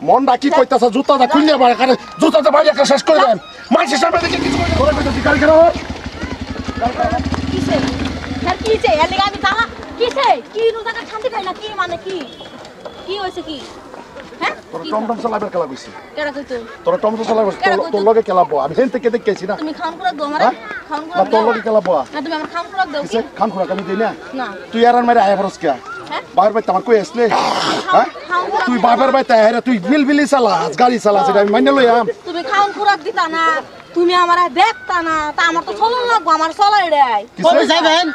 মনটা কি কইতাছ জুতাটা খুলে বাড়ি কারে জুতাটা বাইরে একটা শেষ করে দেন মাইসের সামনে দেখে কিছু করে কইতাছি গাড়ি কেন কিসে আর কিসে এলে আমি তাহা কিসে কি রোজাটা শান্তি পাই না কি মানে কি হইছে কি হ্যাঁ তোর টমটম চালাবার খেলা কইছি কেডা কইতো তোর টমটম চালাবার তোর লগে খেলাবো আমি হেন থেকে দেখেছি না তুমি খান করে দাও আমারে খান করে না তোর লগে খেলাবো না তুমি আমার খান করে দাও কি খান করে আমি দেই না না তুই আর মারে আয়া ফরস কে বাবার ভাই তোমার কই আসলে হ্যাঁ তুই বাবার ভাই তাই রে তুই বিলবিলি চালাস গাড়ি চালাস এটা আমি মাইনে লইয়াম তুমি খান করে দিতা না তুমি আমারে দেখতা না তা আমার তো চলন লাগবো আমার চলাই রে কই যাবেন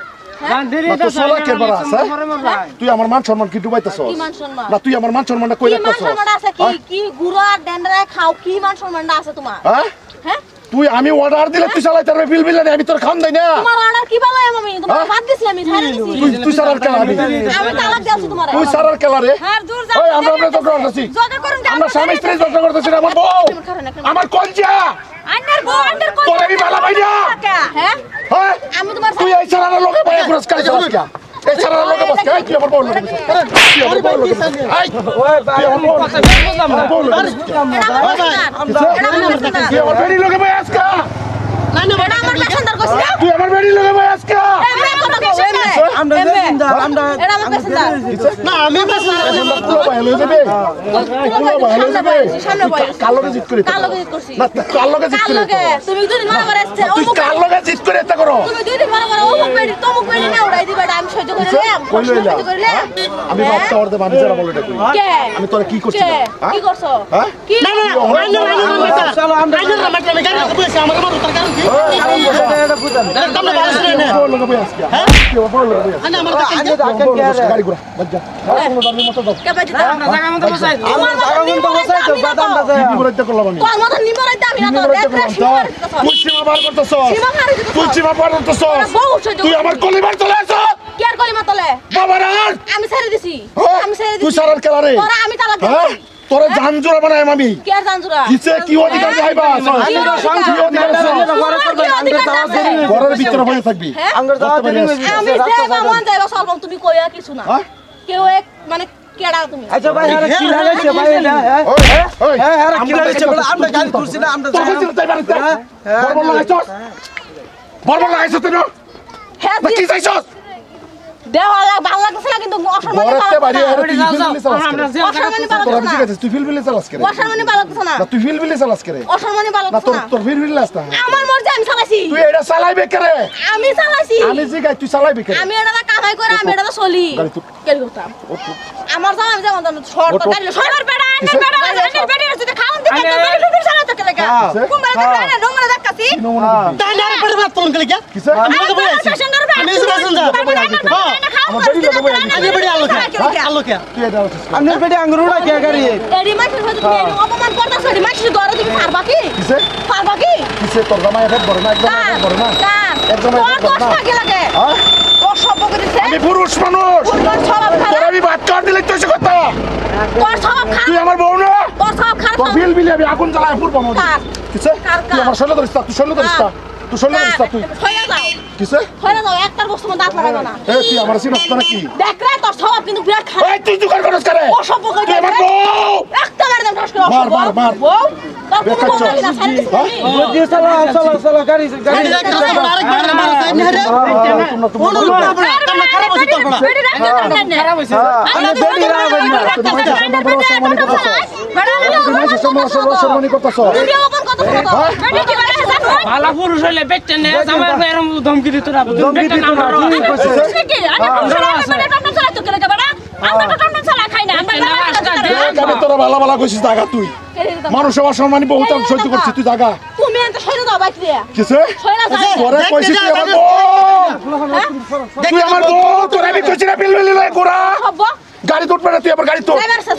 তুই আমার মান সম্মান কি ডুবাইতেছস কি মান সম্মান না তুই আমার মান সম্মানটা কই রাখতেছস কি মান সম্মান আছে কি গুড়া ডেন্ডরা খাও কি মান সম্মানটা আছে তোমার হ্যাঁ তুই আমি অর্ডার দিলে তুই চালাইতে পারবি বিল আমি তোর খাম দেই না তোমার অর্ডার কি বলে আমি তোমার বাদ দিছি আমি ছাড়ে দিছি তুই সারার খেলা আমি তালাক দিছি তোমারে তুই সারার খেলা রে হ্যাঁ দূর যা ওই আমরা তো করতেছি জগা করুন আমরা স্বামী স্ত্রী জগা করতেছি আমার বউ আমার কলজা আন্নার বউ আন্নার কল তোর আমি বালা ভাইয়া হ্যাঁ হ্যাঁ আমি তোমার তুই এই সারার লোকে ভাই পুরস্কার যাস কি এই সারার লোকে বস কে তুই আমার বউ লোকে তুই আমার বউ লোকে আই ওই ভাই আমার বউ লোকে তুই আমার বেড়ি লোকে ভাই আজকা না না বড় আমার পছন্দ করছিস তুই আমার বেড়ি লোকে ভাই আজকা আমরা এটা আমার পছন্দ না আমি পুরো ভাই লই যাবে পুরো ভাই লই যাবে সামনে বয় কালোকে জিত করে কালোকে জিত করছি না কালোকে জিত করে কালোকে তুমি দুদিন মারা করে আসছে তুই কালোকে জিত করে এটা করো তুমি দুদিন মারা করে ও মুখ বেড়ি তো মুখ বেড়ি না উড়াই দিবা আমি সহ্য করে নিলাম কই লইলা সহ্য করে নিলাম আমি বাচ্চা ওরতে আমি যারা বলে এটা কই কে আমি তোরে কি করছি কি করছো হ্যাঁ কি না না চলো আমরা গাড়ি বসে আমার উত্তর কারণ কি এটা বুঝান তোমরা বাস রে না বউ লোকে ভাই আজকা হ্যাঁ কি বউ লোকে ভাই আরে আমার কাছে গাড়ি ঘোড়া বাজ্জা কোনো দামি মতো দাও কে বাজি দাও জায়গা মতো বসাই আমার জায়গা মতো বসাই তো বাদাম বাজে কি করে এটা করলাম আমি তোর মত নিমরাই দামি না তো দেখ রে তুই সীমা পার করতেছ সীমা পার করতেছ তুই সীমা পার করতেছ তুই আমার কলিবার চলে আসছ কি আর কলিমা তলে বাবার আমি ছেড়ে দিছি আমি ছেড়ে দিছি তুই সারার খেলা রে তোরা আমি তালাক দিছি তোরে জানজোরা বানাই আমি কি আর জানজুরা কিসে কি অধিকার যাইবা ঘরের ভিতরে বসে থাকবি আঙ্গুর দাও আমি যাইবা মন যাইবা সলবম তুমি কইয়া কিছু না কেউ এক মানে কেডা তুমি আচ্ছা ভাই আরে কি লাগাইছে ভাই এটা ওই হ্যাঁ আরে কি লাগাইছে বলে আমরা গাড়ি তুলছি না আমরা বর্বর লাগাইছস বর্বর লাগাইছস তুই না হ্যাঁ কি চাইছস দেওয়ালা ভালো লাগছে না কিন্তু ঘরেতে বাইরে তুই ফিলবিলি চালাস করে অসম্মানি ভালো লাগছে না তুই ফিলবিলি চালাস করে অসম্মানি ভালো না লাগছে না তোর ফিলবিলি লাস না আমার মর্জি আমি চালাইছি তুই এটা চালাইবে করে আমি চালাইছি আমি যে গাই তুই চালাইবে করে আমি এটা কামাই করে আমি এটা চলি কেন করতাম আমার জামা আমি যেমন শর্ট গাড়ি সবার বেড়া আন্ডার বেড়া যদি খাওন দিতে তো বেড়া দিতে চালাতে কে লাগা কুমার দেখা নোংরা দেখাছি তাই না পরিবর্তন করে কি কিসে আমি তো বলেছি আমি সুবাসন যা আমার বেড়ি লোকে বই আমি বড়ি আলো কে তুই এটা আমি বড়ি আঙ্গুরুড়া কে গাড়ি এডি মাইকের সাথে তুমি অপমান করতাছ এডি মাইকের ঘরে তুমি পারবা কি কিসে পারবা কি কিসে তোর জামাই এফেক্ট বড় না একদম বড় না একদম কষ্ট লাগে লাগে হ্যাঁ ও সব করেছে আমি পুরুষ মানুষ তোর স্বভাব তোর খারাপ আমি বাদ কর দিলে তুই কথা তোর স্বভাব তুই খারাপ আমার বউ না তোর স্বভাব খারাপ তোর বিল আমি আগুন জ্বালায় পুরো মনে কিসে কার তুই আমার শৈল ধরিস তুই শৈল ধরিস তুই শৈল ধরিস তুই হয়ে যাও কিসে হয়ে যাও একটার বস্তু মধ্যে হাত লাগাবে না এ তুই আমার সিনস না কি দেখ রে তোর স্বভাব কিন্তু বিরাট খারাপ এই তুই দোকান করস করে ও সব কই তুই আমার বউ একটা মার দাম ঠাস করে মার বউ তোর কোনো বউ না সারি বুদ্ধি চলো গাড়ি আরেকবার মার সাইড না রে তোমরা খারাপ হইছে তোর বড় খারাপ হইছে আমি বেডি রাখব না সম্মানী করতেছ তুমি অপমান কত করো বেটি কি করে ভালো পুরুষ হইলে বেটে নে জামাই এরকম ধমকি দিত না বেটে না আমরা কি আমি টমটম চালাই তো কেন বড় আমরা তো টমটম চালা খাই না আমি তোরা ভালো ভালো কইছিস জায়গা তুই মানুষ অসম্মানী বহুত সহ্য করছিস তুই জায়গা তুমি এত সরে দাও বাইক দিয়ে কিসে সরে যাও তোরে কইছিস তুই আমার বউ তুই আমার বউ তোরে আমি কইছি না বিল লই গোরা হব গাড়ি তুলবে না তুই আমার গাড়ি তুল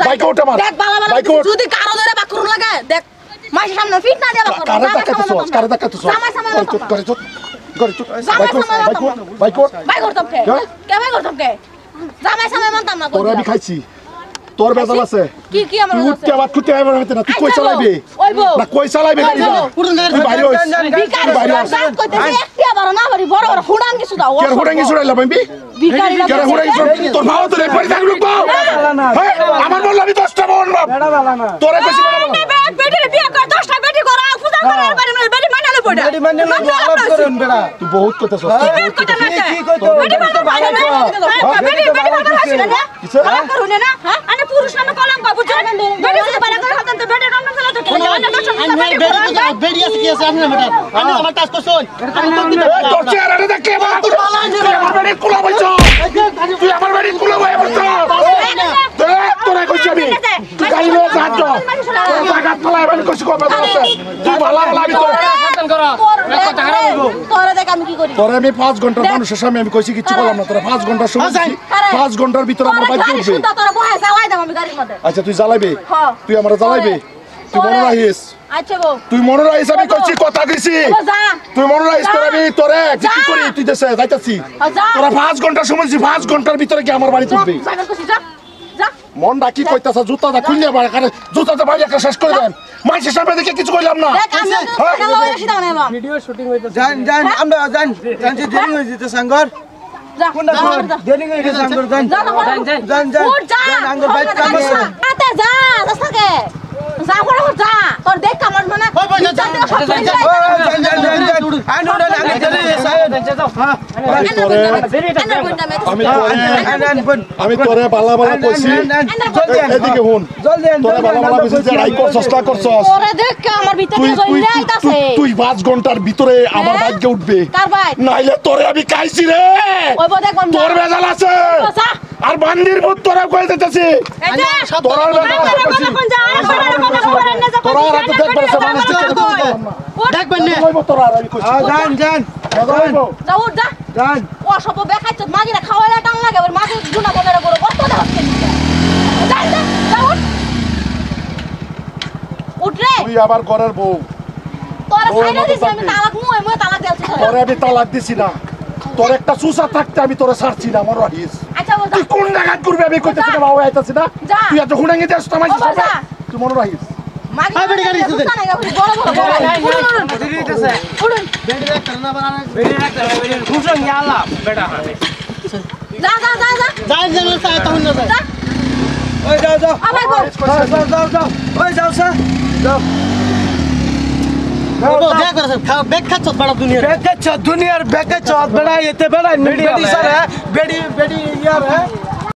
বাইকে ওঠা মার দেখ বালা বালা বাইকে ওঠ যদি কারো ধরে বাকুর লাগে দেখ মাইসের সামনে ফিট না দেবা করো কারে টাকা তো গাড়ি তুল বাইকে ওঠ বাই করতাম কে বাই করতাম কে জামাই সামনে মানতাম না তোরে আমি খাইছি তোর বেজাল আছে কি আমার তুই উঠতে আবার খুঁতে আবার হতে না তুই কই চালাবি না কই চালাবি গাড়ি তুই বাইরে হইস বিকার তুই বাইরে হইস কইতেছি একটি আবার না বাড়ি বড় বড় হুডাং কিছু দাও কের হুডাঙ্গি ছুড়াইলা বাম্বি ভিখারি না কেন হুড়াই তোর মাও তো রেপারি থাকলু বাও আমার বলল আমি 10টা বোন বাপ বেড়া বালা না তোরে কইছি বেটা বাবা বেটির বিয়ে কর 10টা বেটি করা পূজা করার বাড়ি বেটি মানালে পড়া বেড়ি মানে আলাপ করেন বেড়া তুই বহুত কথা সস বেটি কথা না কি কইতো বেটি ভালো বেটি ভালো আছে না আলাপ করুন না হ্যাঁ আনে পুরুষ না কলঙ্ক বুঝছো বেটি যদি বাড়া করে হতেন তো বেটি রং চলা তো কেন না বেড়ি আছে কি আছে আপনি বেটা আমি আমার টাচ করছন তোর চেহারাটা দেখে আমার আমার বাড়ি কুলা বলছো তুই আমার বাড়ি কুলা বই বলছো তোরে কইছি আমি তুই গাড়ি লয়ে যা তো তোর জায়গা ফলাই বাড়ি কইছি কবে তুই ভালো লাগি তোর খাতন করো কথা খারাপ হইবো তোরা দেখ আমি কি করি তোরে আমি 5 ঘন্টা মানুষের সামনে আমি কইছি কিছু বললাম না তোরা 5 ঘন্টা সময় দিছি 5 ঘন্টার ভিতর আমার বাড়ি উঠবে তোরা বহাই যাওয়াই দাম আমি গাড়ির মধ্যে আচ্ছা তুই জ্বালাইবে হ্যাঁ। তুই আমার জ্বালাইবে তুই মনে রাখিস আচ্ছা গো তুই মনে রাখিস আমি কইছি কথা কইছি যা তুই মনে রাখিস তোরা আমি তোরে কি করি তুই দেশে যাইতাছি যা তোরা 5 ঘন্টা সময় দিছি 5 ঘন্টার ভিতরে কি আমার বাড়ি উঠবে যাবেন কইছি যা যা মন ডাকি কইতাছ জুতাটা খুললে বাড়ি কারণ জুতাটা বাড়ি একটা শেষ করে দেন মানুষের সামনে দেখে কিছু কইলাম না দেখ আমি তো সিধা বানাইলাম ভিডিও শুটিং হইতাছে জান জান আমরা জান জান যে দেরি হয়ে যেতে সাঙ্গর যা কোনটা দেরি হয়ে গেছে সাঙ্গর জান যা জান জান উঠ যা জান আঙ্গুর বাইক কাম আছে আতে যা রাস্তাকে যা করে যা তোর দেখ কামড় মানে জান জান জান আই নো না আমি দেরি সাহেব হ্যাঁ আমি তোরে বালা বালা কইছি এদিকে হুন জলদি তোরে বালা বালা কইছি যে রাই করছস না করছস ওরে দেখ আমার ভিতরে জ্বলে আইতাছে তুই 5 ঘন্টার ভিতরে আমার বাইকে উঠবে কার বাইক নাইলে তোরে আমি খাইছি রে ওই বদে কোন তোর বেজাল আছে আর বান্দির ভূত তোরা কই দিতেছি তোরা বেজাল আছে তোরা আর তো দেখবার আছে মানুষ দেখবেন না কইব তোরা আর আমি কইছি জান জান যা উঠ যা জান ও সব বেখাইছ মাগিরা খাওয়াইলা টান লাগে আর মাগি গুনা বলেরা করে কত দেখছ যা যা উঠ উঠ রে তুই আবার ঘরের বউ তোর সাইডে দিছি আমি তালাক মুই তালাক দিছি তোরে আমি তালাক দিছি না তোর একটা সুসা থাকতে আমি তোরে ছাড়ছি না আমার রাহিস আচ্ছা বল তুই কোন জায়গা করবি আমি কইতেছি না বাবা আইতাছি না যা। তুই এত হুড়াঙ্গি দিস তো আমাকে সব তুই মনে রাখিস মাগি আই বেটি গাড়ি দিতে বড় বড় দেরি হইতাছে উঠুন বেটি দেখ না বানা বেরি রাখতে হবে বেরি খুশন ইয়ালা বেটা যা যা যা যা জান জান সাহেব তখন না যা ওই যাও যাও আবার বল যাও ওই যাও স্যার যাও क्या कर सकते बैग खा चौथ बड़ा दुनिया बेके चौथ दुनिया बेके चौथ बड़ा ये ते बड़ा बेड़ी सर है बेड़ी बेड़ी यार है